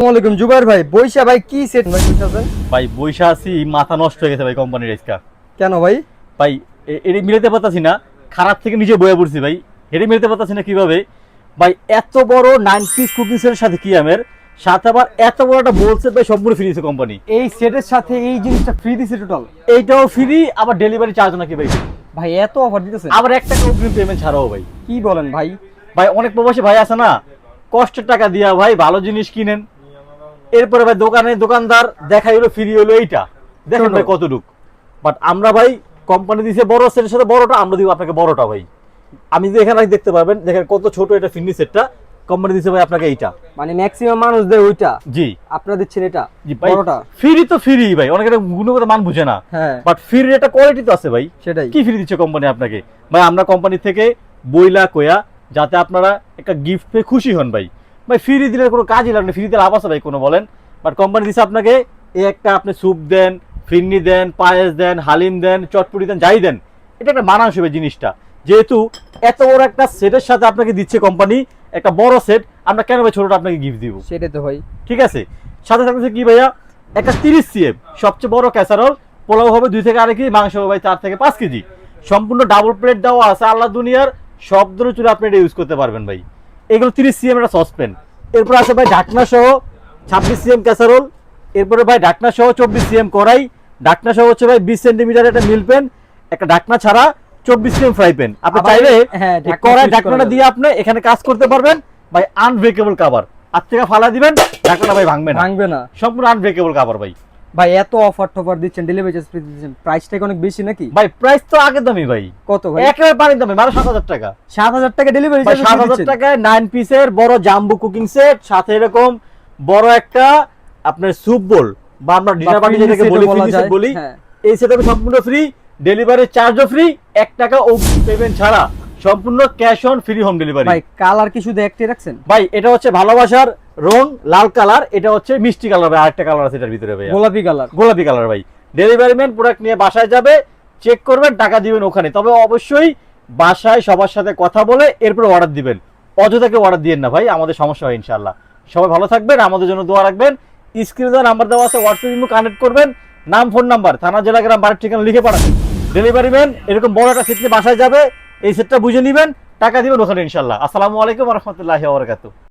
আসসালামু জুবাইর ভাই, বৈশা ভাই কি সেট ভাই বুঝছেন? ভাই বৈশা আছি, মাথা নষ্ট হয়ে গেছে ভাই কোম্পানির আজকা। কেন ভাই? ভাই এটি মিলাতে পারতাছি না, খারাপ থেকে নিজে বয়ে পড়ছি ভাই। এটি মিলাতে পারতাছি না কিভাবে ভাই। এত বড় 9 পিস কুকিংস এর সাথে কি আমের সাথে আবার এত বড় একটা বোল সেট ভাই সম্পূর্ণ ফ্রি দিয়েছে কোম্পানি। এই সেটের সাথে এই জিনিসটা ফ্রি দিছে টোটাল? এইটাও ফ্রি, আবার ডেলিভারি চার্জ নাকি ভাই। ভাই এত অফার দিতেছে? আবার একটা অগ্রিম পেমেন্ট ছাড়াও ভাই। কি বলেন ভাই? ভাই অনেক প্রবাসী ভাই আছে না, কষ্টের টাকা দিয়া ভাই ভালো জিনিস কিনেন, এরপরে ভাই দোকানদার দেখাই হলো ফ্রি হলো এইটা, দেখেন ভাই কতটুক। বাট আমরা ভাই কোম্পানি দিছে বড় সেটের সাথে বড়টা, আমরা দিব আপনাকে বড়টা ভাই। আমি যে এখানে দেখতে পারবেন, দেখেন কত ছোট এটা ফিনিশ সেটটা, কোম্পানি দিছে ভাই আপনাকে এইটা। মানে ম্যাক্সিমাম মানুষ দেয় ওইটা, জি আপনারা দিচ্ছেন এটা জি ভাই। বড়টা ফ্রি তো ফ্রি ভাই, অনেকে এটা গুণগত মান বুঝে না। হ্যাঁ, বাট ফ্রির একটা কোয়ালিটি তো আছে ভাই। সেটাই। কি ফ্রি দিচ্ছে কোম্পানি আপনাকে ভাই? আমরা কোম্পানি থেকে বইলা কয়া যাতে আপনারা একটা গিফট পেয়ে খুশি হন ভাই। ভাই ফ্রি দিলে কোনো কাজই লাগে না, ফ্রিতে লাভ আছে ভাই কোনো বলেন? বাট কোম্পানি দিচ্ছে আপনাকে এই একটা, আপনি স্যুপ দেন, ফিরনি দেন, পায়েস দেন, হালিম দেন, চটপটি দেন, যাই দেন, এটা একটা মানানসই ভাই জিনিসটা। যেহেতু এত বড় একটা সেটের সাথে আপনাকে দিচ্ছে কোম্পানি একটা বড় সেট, আমরা কেন ভাই ছোটটা আপনাকে গিফট দিব? সেটাই তো ভাই। ঠিক আছে, সাথে থাকতেছে কি ভাইয়া, একটা 30 সিএম সবচেয়ে বড় ক্যাসারোল, পোলাও হবে 2 থেকে 2.5 কেজি, মাংস হবে ভাই 4 থেকে 5 কেজি, সম্পূর্ণ ডাবল প্লেট দেওয়া আছে। আল্লাহ দুনিয়ার সব ধরনের চুলে আপনি এটা ইউজ করতে পারবেন ভাই। এগুলো 30 সিএম একটা সসপ্যান। এরপর আছে ভাই ঢাকনা সহ 26 সিএম ক্যাসারোল। এরপরে ভাই ঢাকনা সহ 24 সিএম কড়াই। ঢাকনা সহ হচ্ছে ভাই 20 সেন্টিমিটার একটা মিল প্যান, একটা ঢাকনা ছাড়া 24 সিএম ফ্রাই প্যান। আপনি চাইলে কড়াই ঢাকনাটা দিয়ে আপনি এখানে কাজ করতে পারবেন ভাই। আনব্রেকেবল কভার, হাত থেকে ফালা দিবেন, ঢাকনা ভাই ভাঙবে না, সম্পূর্ণ আনব্রেকেবল কভার ভাই। ভাই এত অফার টফার দিচ্ছেন, ডেলিভারি চার্জ ফ্রি দিচ্ছেন, প্রাইসটা কি অনেক বেশি নাকি ভাই? প্রাইস তো আগের দামই ভাই। কত ভাই? একেবারে পানির দামে, 7,000 টাকা। 7,000 টাকা ডেলিভারি ভাই চার্জ? 7,000 টাকায় 9 পিসের বড় জাম্বো কুকিং সেট, সাথে এরকম বড় একটা আপনার স্যুপ বোল বা আমরা ডিনার পার্টি যেটাকে বলি, ফিনিশ সেট বলি, এই সেটটা সম্পূর্ণ ফ্রি, ডেলিভারি চার্জও ফ্রি, 1 টাকা অগ্রিম পেমেন্ট ছাড়া, সম্পূর্ণ cash on free home delivery. ভাই কালার কি শুধু একটাই রাখছেন? ভাই এটা হচ্ছে ভালোবাসার রং, লাল কালার। এটা হচ্ছে মিষ্টি কালার ভাই, আরেকটা কালার আছে এটার ভিতরে ভাই, গোলাপি কালার। গোলাপি কালার ভাই। ডেলিভারি ম্যান প্রোডাক্ট নিয়ে বাসায় যাবে, চেক করবেন, টাকা দিবেন ওখানে। তবে অবশ্যই বাসায় সবার সাথে কথা বলে এরপর অর্ডার দিবেন, অযথাকে অর্ডার দিবেন না ভাই, আমাদের সমস্যা হয় ইনশাআল্লাহ। সবাই ভালো থাকবেন, আমাদের জন্য দোয়া রাখবেন। স্ক্রিনে দেওয়া নাম্বার দেওয়া আছে, হোয়াটসঅ্যাপ ইমো কানেক্ট করবেন, নাম, ফোন নাম্বার, থানা, জেলা, গ্রাম, বাড়ির ঠিকানা লিখে পাঠাবেন। ডেলিভারি ম্যান এরকম বড় একটা সেট নিয়ে বাসায় যাবে, এই সেটটা বুঝে নেবেন, টাকা দিবেন ওখানে ইনশাআল্লাহ। আসসালামু আলাইকুম ওয়া রাহমাতুল্লাহি ওয়া বারাকাতুহু।